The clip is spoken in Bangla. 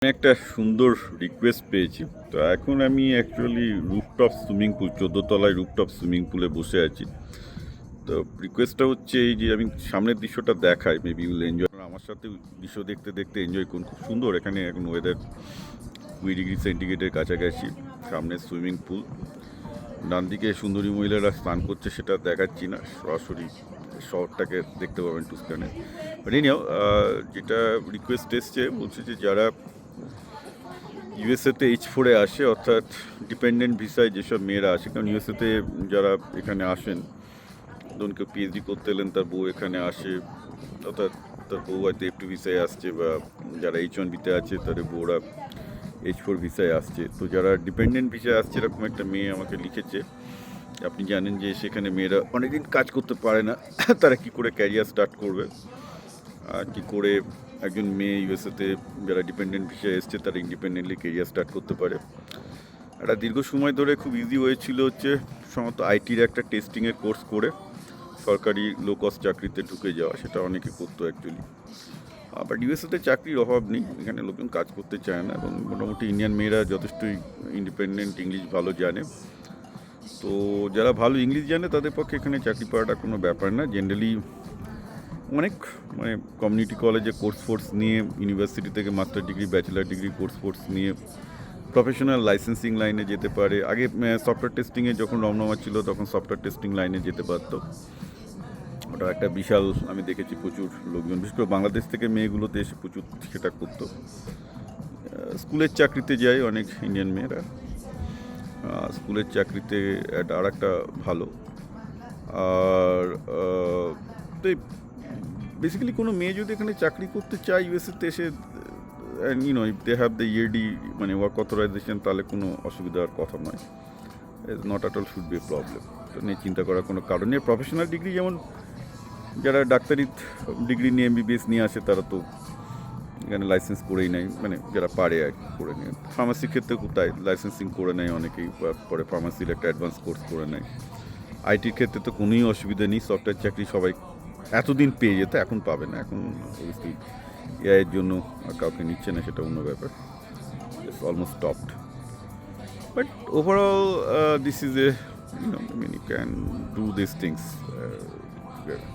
আমি একটা সুন্দর রিকোয়েস্ট পেয়েছি। তো এখন আমি অ্যাকচুয়ালি রুফটপ সুইমিং পুল 14 তলায় রুফটপ সুইমিং পুলে বসে আছি। তো রিকোয়েস্টটা হচ্ছে এই যে আমি সামনের দৃশ্যটা দেখাই, মেবি উইল এনজয়। আমার সাথে দৃশ্য দেখতে দেখতে এনজয় করুন। খুব সুন্দর এখানে এখন ওয়েদার 20 ডিগ্রি সেন্টিগ্রেডের কাছাকাছি। সামনে সুইমিং পুল, ডান দিকে সুন্দরী মহিলারা স্নান করছে, সেটা দেখাচ্ছি না, সরাসরি শহরটাকে দেখতে পাবেন টুস্কানে। বাট এনিহাও যেটা রিকোয়েস্ট এসছে বলছে যে যারা ইউএসএতে H4-এ আসে, অর্থাৎ ডিপেন্ডেন্ট ভিসায় যেসব মেয়েরা আসে, কারণ ইউএসএতে যারা এখানে আসেন, ধরুন কেউ পিএইচডি করতে এলেন, তার বউ এখানে আসে, অর্থাৎ তার বউ হয়তো F2 ভিসায় আসছে, বা যারা H1বিতে আছে তাদের বউরা H4 ভিসায় আসছে। তো যারা ডিপেন্ডেন্ট ভিসায় আসছে, এরকম একটা মেয়ে আমাকে লিখেছে। আপনি জানেন যে সেখানে মেয়েরা অনেকদিন কাজ করতে পারে না, তারা কি করে ক্যারিয়ার স্টার্ট করবে, আর কী করে একজন মেয়ে ইউএসএতে যারা ডিপেন্ডেন্ট ভিসায় এসছে তারা ইন্ডিপেন্ডেন্টলি কেরিয়ার স্টার্ট করতে পারে। একটা দীর্ঘ সময় ধরে খুব ইজি হয়েছিল হচ্ছে সম্ভবত আইটির একটা টেস্টিংয়ের কোর্স করে সরকারি লো কস্ট চাকরিতে ঢুকে যাওয়া, সেটা অনেকে করতো অ্যাকচুয়ালি। বাট ইউএসএতে চাকরির অভাব নেই, এখানে লোকজন কাজ করতে চায় না, এবং মোটামুটি ইন্ডিয়ান মেয়েরা যথেষ্টই ইন্ডিপেন্ডেন্ট, ইংলিশ ভালো জানে। তো যারা ভালো ইংলিশ জানে তাদের পক্ষে এখানে চাকরি পাওয়াটা কোনো ব্যাপার না। জেনারেলি অনেক কমিউনিটি কলেজে কোর্স নিয়ে, ইউনিভার্সিটি থেকে master degree, bachelor degree course নিয়ে প্রফেশনাল লাইসেন্সিং লাইনে যেতে পারে। আগে সফটওয়্যার টেস্টিংয়ে যখন রমনামা ছিল তখন সফটওয়্যার টেস্টিং লাইনে যেতে পারতো। ওটা একটা বিশাল, আমি দেখেছি প্রচুর লোকজন, বিশেষ করে বাংলাদেশ থেকে মেয়েগুলোতে এসে প্রচুর সেটা করতো। স্কুলের চাকরিতে যায় অনেক ইন্ডিয়ান মেয়েরা, স্কুলের চাকরিতে আর একটা ভালো। আর তো বেসিক্যালি কোনো মেয়ে যদি এখানে চাকরি করতে চায় ইউএসএতে এসে, if they have the EAD মানে ওয়ার্ক অথরাইজেশন, তাহলে কোনো অসুবিধার কথা নয়। Not at all should be a problem. তো নিয়ে চিন্তা করার কোনো কারণ নেই। প্রফেশনাল ডিগ্রি, যেমন যারা ডাক্তারি ডিগ্রি নিয়ে এমবিবিএস নিয়ে আসে, তারা তো এখানে লাইসেন্স করেই নেয়, মানে যারা পারে আর কি করে নেয়। ফার্মাসির ক্ষেত্রে তাই লাইসেন্সিং করে নেয় অনেকেই, পরে ফার্মাসির একটা অ্যাডভান্স কোর্স করে নেয়। আইটির ক্ষেত্রে তো কোনোই অসুবিধা নেই, সফটওয়্যার চাকরি সবাই এতদিন পেয়ে যেত, এখন পাবে না। এখন অবভিয়াসলি এআইয়ের জন্য কাউকে নিচ্ছে না, সেটা অন্য ব্যাপার। It's almost stopped. But overall, this is a, I mean, you can do these things together.